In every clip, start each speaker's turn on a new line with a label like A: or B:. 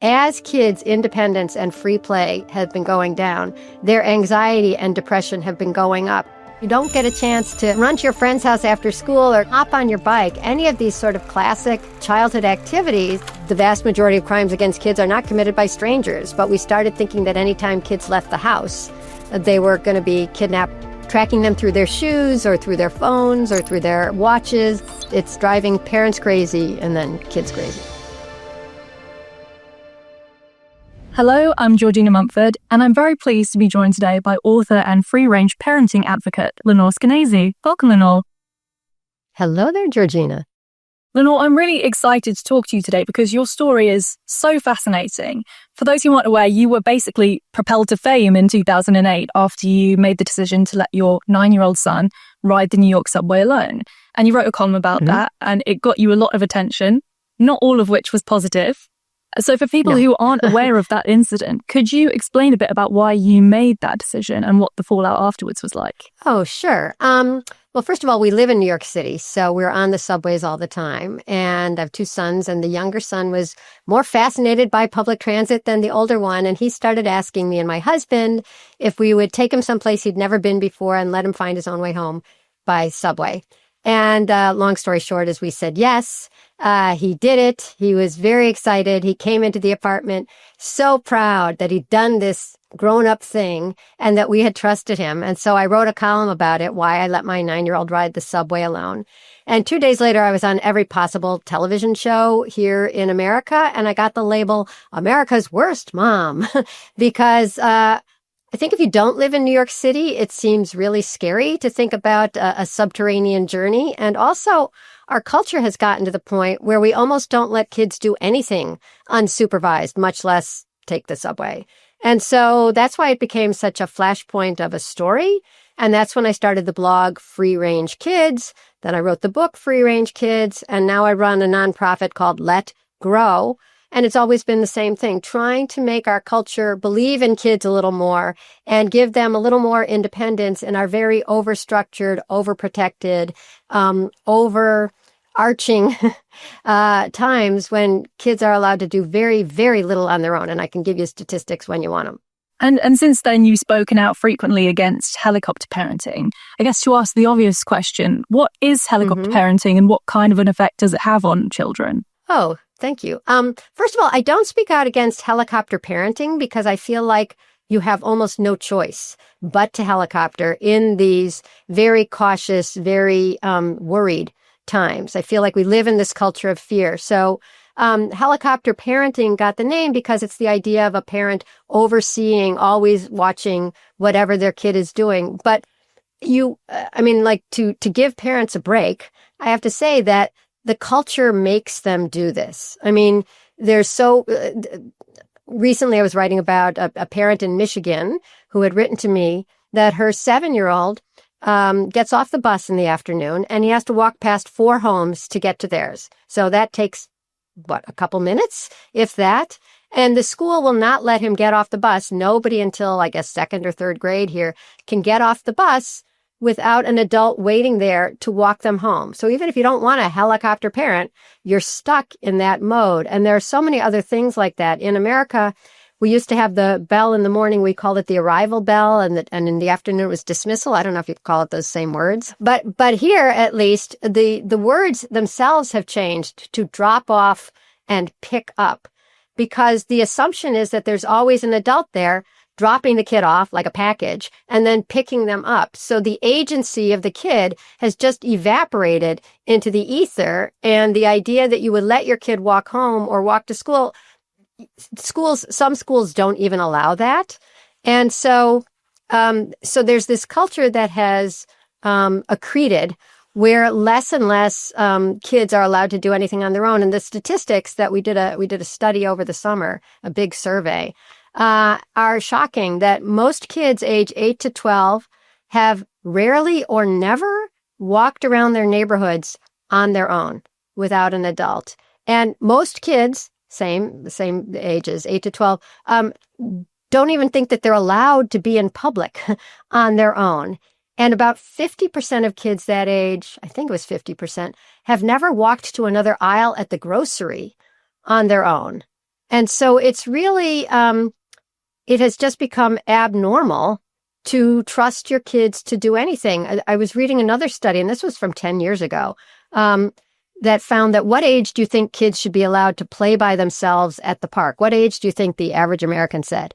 A: As kids' independence and free play have been going down, their anxiety and depression have been going up. You don't get a chance to run to your friend's house after school or hop on your bike. Any of these sort of classic childhood activities, the vast majority of crimes against kids are not committed by strangers. But we started thinking that anytime kids left the house, they were going to be kidnapped, tracking them through their shoes or through their phones or through their watches. It's driving parents crazy and then kids crazy.
B: Hello, I'm Georgina Mumford, and I'm very pleased to be joined today by author and free-range parenting advocate, Lenore Skenazy. Welcome, Lenore.
A: Hello there, Georgina.
B: Lenore, I'm really excited to talk to you today because your story is so fascinating. For those who aren't aware, you were basically propelled to fame in 2008 after you made the decision to let your 9-year-old son ride the New York subway alone. And you wrote a column about that, and it got you a lot of attention, not all of which was positive. So for people who aren't aware of that incident, could you explain a bit about why you made that decision and what the fallout afterwards was like?
A: Oh, sure. Well, first of all, we live in New York City, so we're on the subways all the time. And I have 2 sons, and the younger son was more fascinated by public transit than the older one. And he started asking me and my husband if we would take him someplace he'd never been before and let him find his own way home by subway. And long story short is we said yes. He did it. He was very excited. He came into the apartment so proud that he'd done this grown-up thing and that we had trusted him. And so I wrote a column about it, why I let my 9-year-old ride the subway alone. And 2 days later, I was on every possible television show here in America, and I got the label America's Worst Mom because I think if you don't live in New York City, it seems really scary to think about a subterranean journey. And also, our culture has gotten to the point where we almost don't let kids do anything unsupervised, much less take the subway. And so that's why it became such a flashpoint of a story. And that's when I started the blog Free Range Kids. Then I wrote the book Free Range Kids. And now I run a nonprofit called Let Grow. And it's always been the same thing, trying to make our culture believe in kids a little more and give them a little more independence in our very overstructured, overprotected, overarching times when kids are allowed to do very, very little on their own. And I can give you statistics when you want them.
B: And since then, you've spoken out frequently against helicopter parenting. I guess to ask the obvious question, what is helicopter parenting and what kind of an effect does it have on children?
A: Oh, thank you. First of all, I don't speak out against helicopter parenting because I feel like you have almost no choice but to helicopter in these very cautious, very worried times. I feel like we live in this culture of fear. So helicopter parenting got the name because it's the idea of a parent overseeing, always watching whatever their kid is doing. But to give parents a break, I have to say that the culture makes them do this. I mean, recently I was writing about a parent in Michigan who had written to me that her 7-year-old gets off the bus in the afternoon and he has to walk past 4 homes to get to theirs. So that takes, a couple minutes, if that. And the school will not let him get off the bus. Nobody until, I guess, 2nd or 3rd grade here can get off the bus without an adult waiting there to walk them home. So even if you don't want a helicopter parent, you're stuck in that mode. And there are so many other things like that. In America, we used to have the bell in the morning. We called it the arrival bell. And in the afternoon, it was dismissal. I don't know if you call it those same words. But here, at least, the words themselves have changed to drop off and pick up. Because the assumption is that there's always an adult there dropping the kid off like a package, and then picking them up. So the agency of the kid has just evaporated into the ether. And the idea that you would let your kid walk home or walk to school, some schools don't even allow that. And so there's this culture that has accreted where less and less kids are allowed to do anything on their own. And the statistics that we did a study over the summer, a big survey, are shocking that most kids age 8 to 12 have rarely or never walked around their neighborhoods on their own without an adult. And most kids, the same ages, 8 to 12, don't even think that they're allowed to be in public on their own. And about 50% of kids that age, I think it was 50%, have never walked to another aisle at the grocery on their own. And so it's really, it has just become abnormal to trust your kids to do anything. I was reading another study, and this was from 10 years ago, that found that what age do you think kids should be allowed to play by themselves at the park? What age do you think the average American said?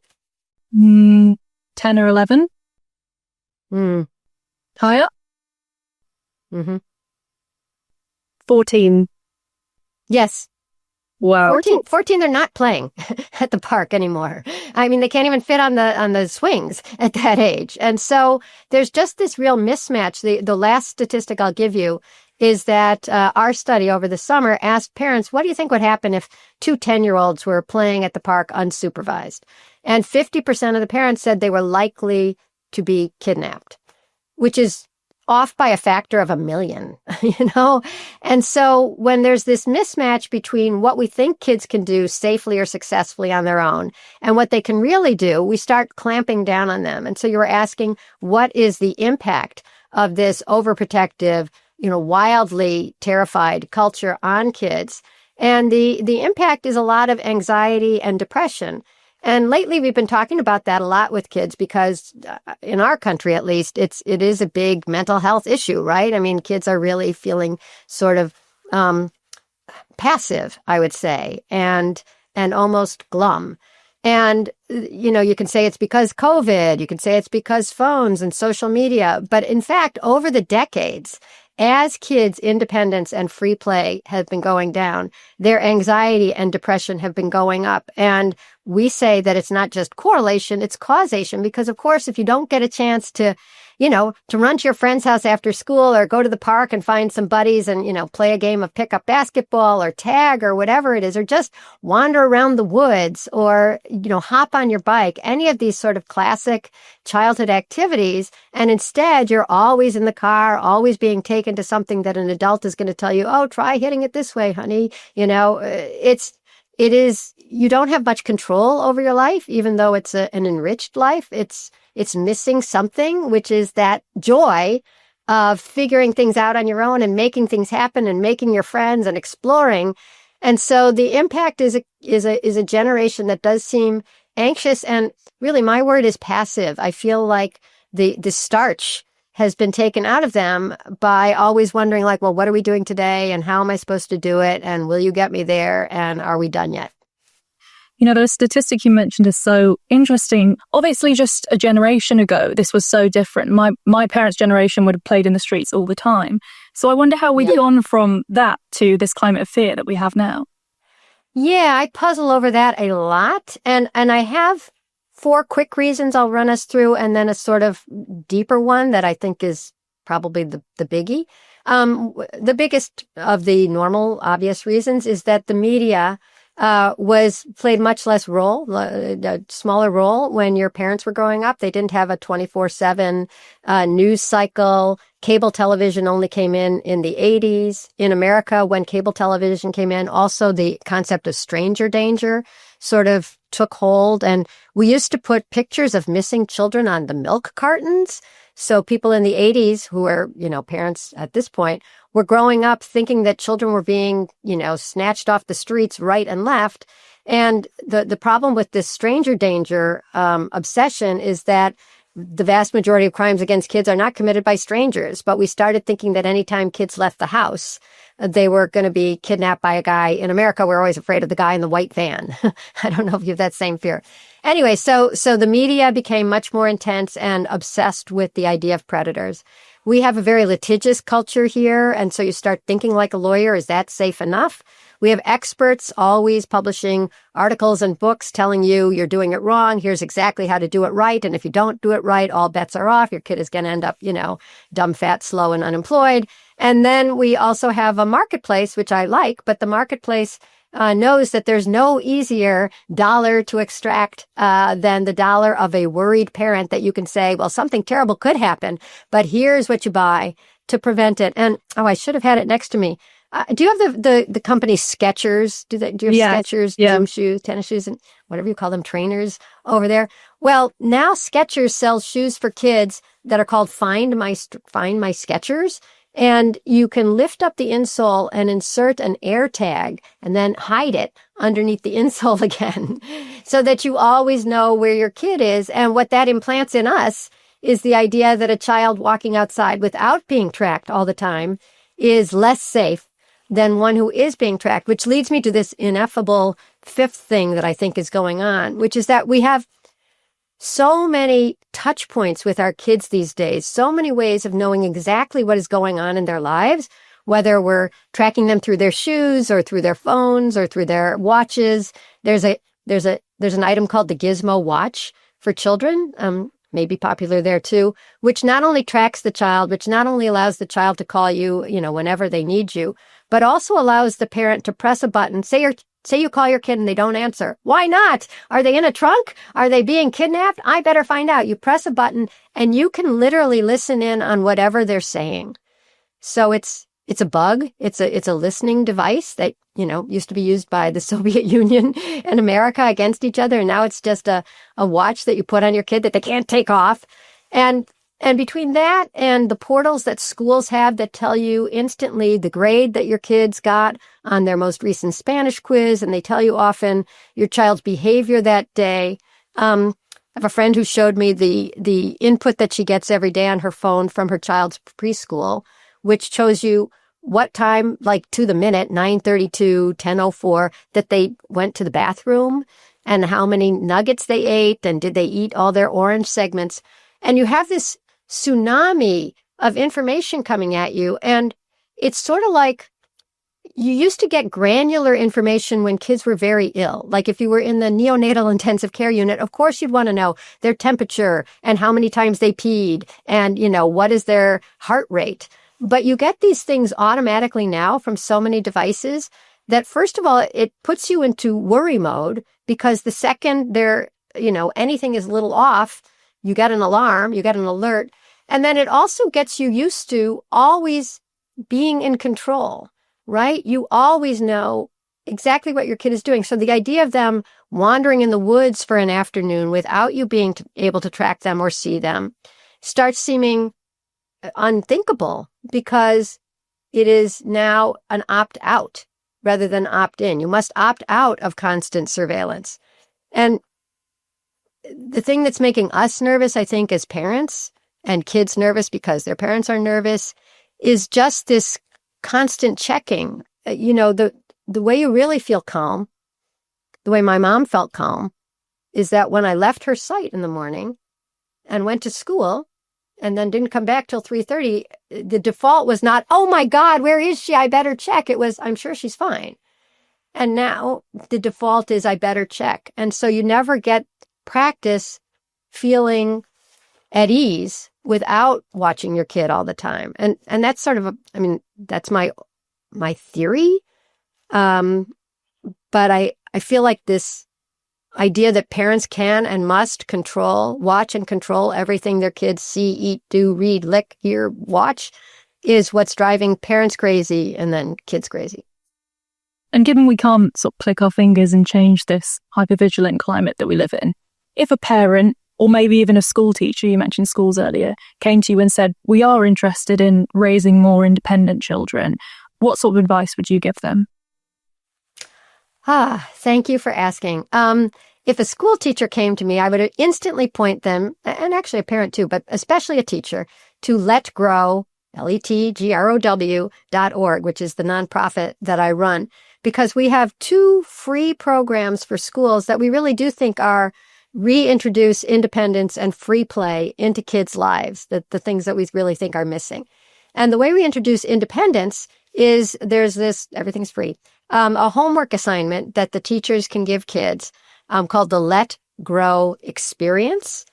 B: 10 or 11? Higher?
A: Mm-hmm.
B: 14.
A: Yes.
B: Wow.
A: 14, they're not playing at the park anymore. I mean, they can't even fit on the swings at that age. And so there's just this real mismatch. The last statistic I'll give you is that our study over the summer asked parents, what do you think would happen if 2 10-year-olds were playing at the park unsupervised? And 50% of the parents said they were likely to be kidnapped, which is off by a factor of 1 million, And so when there's this mismatch between what we think kids can do safely or successfully on their own and what they can really do, we start clamping down on them. And so you were asking, what is the impact of this overprotective, wildly terrified culture on kids? And the impact is a lot of anxiety and depression. And lately, we've been talking about that a lot with kids because in our country, at least, it is a big mental health issue, right? I mean, kids are really feeling sort of passive, I would say, and almost glum. And, you can say it's because COVID, you can say it's because phones and social media. But in fact, over the decades, as kids' independence and free play have been going down, their anxiety and depression have been going up. And we say that it's not just correlation, it's causation. Because, of course, if you don't get a chance to run to your friend's house after school or go to the park and find some buddies and, play a game of pickup basketball or tag or whatever it is, or just wander around the woods or, hop on your bike, any of these sort of classic childhood activities. And instead, you're always in the car, always being taken to something that an adult is going to tell you, oh, try hitting it this way, honey. It is, you don't have much control over your life, even though it's an enriched life. It's missing something, which is that joy of figuring things out on your own and making things happen and making your friends and exploring. And so the impact is a generation that does seem anxious. And really, my word is passive. I feel like the starch has been taken out of them by always wondering, like, well, what are we doing today? And how am I supposed to do it? And will you get me there? And are we done yet?
B: The statistic you mentioned is so interesting. Obviously, just a generation ago, this was so different. My parents' generation would have played in the streets all the time. So I wonder how we've gone from that to this climate of fear that we have now.
A: Yeah, I puzzle over that a lot. And I have 4 quick reasons I'll run us through, and then a sort of deeper one that I think is probably the biggie. The biggest of the normal, obvious reasons is that the media played much less role, a smaller role when your parents were growing up. They didn't have a 24/7 news cycle. Cable television only came in the 80s. In America, when cable television came in, also the concept of stranger danger sort of took hold. And we used to put pictures of missing children on the milk cartons. So people in the 80s who were, parents at this point, were growing up thinking that children were being, snatched off the streets right and left. And the problem with this stranger danger obsession is that the vast majority of crimes against kids are not committed by strangers. But we started thinking that anytime kids left the house, they were going to be kidnapped by a guy. In America, we're always afraid of the guy in the white van. I don't know if you have that same fear. Anyway, so the media became much more intense and obsessed with the idea of predators. We have a very litigious culture here, and so you start thinking like a lawyer. Is that safe enough? We have experts always publishing articles and books telling you you're doing it wrong. Here's exactly how to do it right. And if you don't do it right, all bets are off. Your kid is going to end up, dumb, fat, slow, and unemployed. And then we also have a marketplace, which I like, but the marketplace knows that there's no easier dollar to extract than the dollar of a worried parent that you can say, well, something terrible could happen, but here's what you buy to prevent it. And, I should have had it next to me. Do you have the company Skechers? Do you have Skechers, gym shoes, tennis shoes, and whatever you call them, trainers over there? Well, now Skechers sells shoes for kids that are called Find My Skechers. And you can lift up the insole and insert an air tag and then hide it underneath the insole again so that you always know where your kid is. And what that implants in us is the idea that a child walking outside without being tracked all the time is less safe than one who is being tracked, which leads me to this ineffable fifth thing that I think is going on, which is that we have so many touch points with our kids these days, so many ways of knowing exactly what is going on in their lives, whether we're tracking them through their shoes or through their phones or through their watches. There's an item called the Gizmo Watch for children, maybe popular there too, which not only tracks the child, which not only allows the child to call you, whenever they need you, but also allows the parent to press a button. Say you call your kid and they don't answer. Why not? Are they in a trunk? Are they being kidnapped? I better find out. You press a button and you can literally listen in on whatever they're saying. So it's a bug. It's a listening device that, used to be used by the Soviet Union and America against each other. And now it's just a watch that you put on your kid that they can't take off. And between that and the portals that schools have that tell you instantly the grade that your kids got on their most recent Spanish quiz, and they tell you often your child's behavior that day. I have a friend who showed me the input that she gets every day on her phone from her child's preschool, which shows you what time, like to the minute, 9:32, 10:04, that they went to the bathroom and how many nuggets they ate and did they eat all their orange segments. And you have this tsunami of information coming at you. And it's sort of like you used to get granular information when kids were very ill. Like if you were in the neonatal intensive care unit, of course you'd want to know their temperature and how many times they peed and, what is their heart rate. But you get these things automatically now from so many devices that, first of all, it puts you into worry mode because the second anything is a little off, you get an alarm, you get an alert. And then it also gets you used to always being in control, right? You always know exactly what your kid is doing. So the idea of them wandering in the woods for an afternoon without you being able to track them or see them starts seeming unthinkable because it is now an opt-out rather than opt-in. You must opt out of constant surveillance. And the thing that's making us nervous, I think, as parents, and kids nervous because their parents are nervous, is just this constant checking. The way you really feel calm, the way my mom felt calm, is that when I left her sight in the morning and went to school and then didn't come back till 3:30, the default was not, oh my God, where is she? I better check. It was, I'm sure she's fine. And now the default is, I better check. And so you never get practice feeling at ease without watching your kid all the time. And that's sort of that's my theory. But I feel like this idea that parents can and must watch and control everything their kids see, eat, do, read, lick, hear, watch is what's driving parents crazy and then kids crazy.
B: And given we can't sort of click our fingers and change this hypervigilant climate that we live in, if a parent or maybe even a school teacher, you mentioned schools earlier, came to you and said, we are interested in raising more independent children, what sort of advice would you give them?
A: Thank you for asking. If a school teacher came to me, I would instantly point them, and actually a parent too, but especially a teacher, to letgrow, letgrow.org, which is the nonprofit that I run, because we have 2 free programs for schools that we really do think are reintroduce independence and free play into kids' lives, the things that we really think are missing. And the way we introduce independence is there's this, everything's free, a homework assignment that the teachers can give kids called the Let Grow Experience.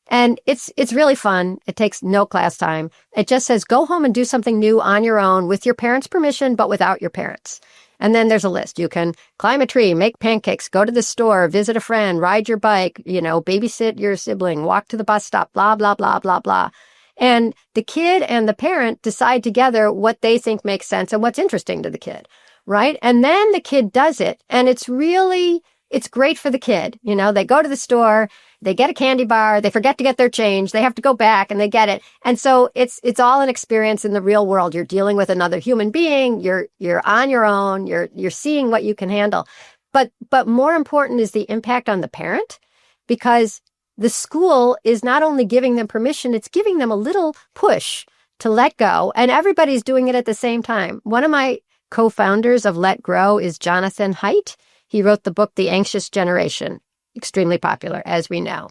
A: And it's really fun. It takes no class time. It just says, go home and do something new on your own with your parents' permission, but without your parents. And then there's a list. You can climb a tree, make pancakes, go to the store, visit a friend, ride your bike, babysit your sibling, walk to the bus stop, blah, blah, blah, blah, blah. And the kid and the parent decide together what they think makes sense and what's interesting to the kid, right? And then the kid does it. And it's really it's great for the kid. They go to the store, they get a candy bar, they forget to get their change, they have to go back and they get it. And so it's all an experience in the real world. You're dealing with another human being, you're on your own, you're seeing what you can handle. But more important is the impact on the parent, because the school is not only giving them permission, it's giving them a little push to let go, and everybody's doing it at the same time. One of my co-founders of Let Grow is Jonathan Haidt. He wrote the book, The Anxious Generation, extremely popular, as we know.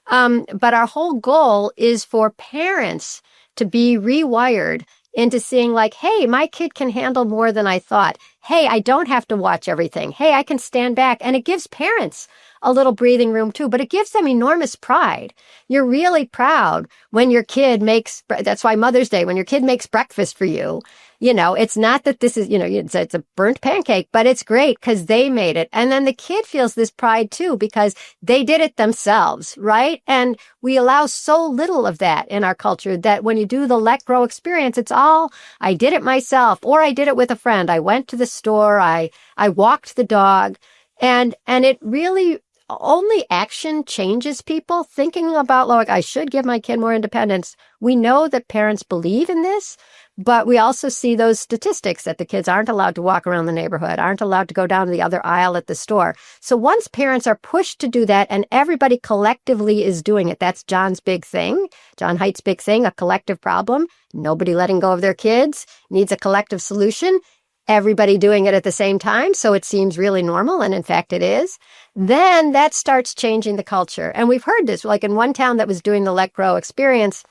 A: But our whole goal is for parents to be rewired into seeing like, hey, my kid can handle more than I thought. Hey, I don't have to watch everything. Hey, I can stand back. And it gives parents a little breathing room too, but it gives them enormous pride. You're really proud when your kid that's why Mother's Day, when your kid makes breakfast for you, it's not that this is, it's a burnt pancake, but it's great because they made it. And then the kid feels this pride too, because they did it themselves, right? And we allow so little of that in our culture that when you do the Let Grow experience, it's all, I did it myself, or I did it with a friend. I went to the store, I walked the dog, and it really, only action changes people. Thinking about, like, I should give my kid more independence. We know that parents believe in this, but we also see those statistics that the kids aren't allowed to walk around the neighborhood, aren't allowed to go down to the other aisle at the store. So once parents are pushed to do that and everybody collectively is doing it, that's John's big thing, John Haidt's big thing, a collective problem. Nobody letting go of their kids needs a collective solution. Everybody doing it at the same time, so it seems really normal, and in fact it is, then that starts changing the culture. And we've heard this, like in one town that was doing the Let Grow experience,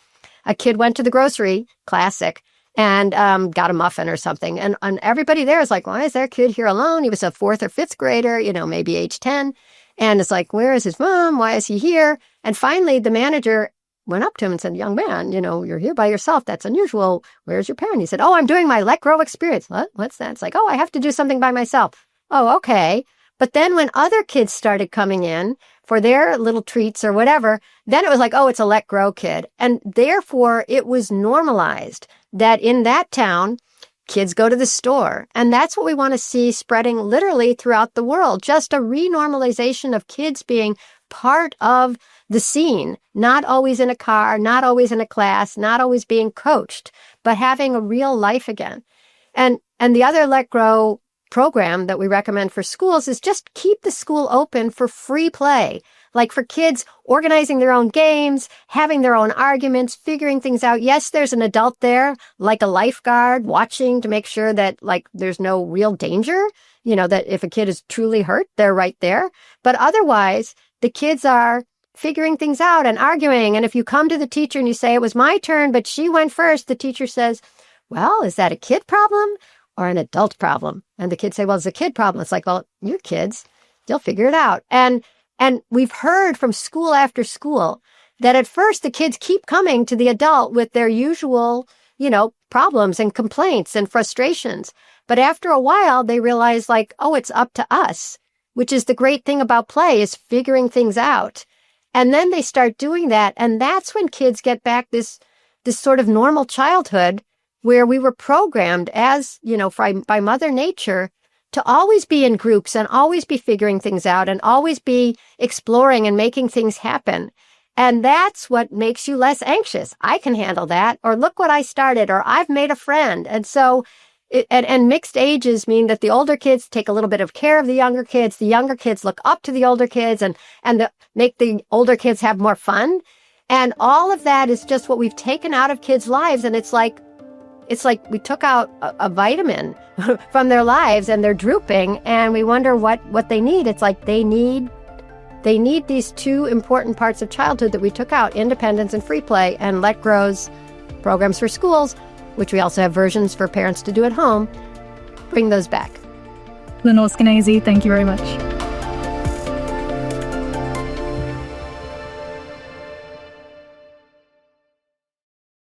A: a kid went to the grocery, classic, and got a muffin or something. And everybody there is like, why is their kid here alone? He was a 4th or 5th grader, maybe age 10. And it's like, where is his mom? Why is he here? And finally, the manager went up to him and said, young man, you're here by yourself. That's unusual. Where's your parent? He said, oh, I'm doing my Let Grow experience. What? What's that? It's like, oh, I have to do something by myself. Oh, okay. But then when other kids started coming in for their little treats or whatever, then it was like, oh, it's a Let Grow kid. And therefore, it was normalized that in that town, kids go to the store. And that's what we want to see spreading literally throughout the world. Just a renormalization of kids being part of the scene, not always in a car, not always in a class, not always being coached, but having a real life again. And the other Let Grow program that we recommend for schools is just keep the school open for free play. Like for kids organizing their own games, having their own arguments, figuring things out. Yes, there's an adult there, like a lifeguard, watching to make sure that like there's no real danger, that if a kid is truly hurt, they're right there. But otherwise, the kids are figuring things out and arguing. And if you come to the teacher and you say, it was my turn, but she went first, the teacher says, well, is that a kid problem or an adult problem? And the kids say, well, it's a kid problem. It's like, well, you're kids, you'll figure it out. And we've heard from school after school that at first the kids keep coming to the adult with their usual, problems and complaints and frustrations. But after a while, they realize like, oh, it's up to us, which is the great thing about play, is figuring things out. And then they start doing that. And that's when kids get back this sort of normal childhood where we were programmed as, by Mother Nature to always be in groups and always be figuring things out and always be exploring and making things happen. And that's what makes you less anxious. I can handle that. Or look what I started, or I've made a friend. And so, and mixed ages mean that the older kids take a little bit of care of the younger kids look up to the older kids and make the older kids have more fun. And all of that is just what we've taken out of kids' lives. And it's like we took out a vitamin from their lives and they're drooping and we wonder what they need. It's like they need these two important parts of childhood that we took out, independence and free play, and Let Grow's programs for schools, which we also have versions for parents to do at home, bring those back.
B: Lenore Skenazy, thank you very much.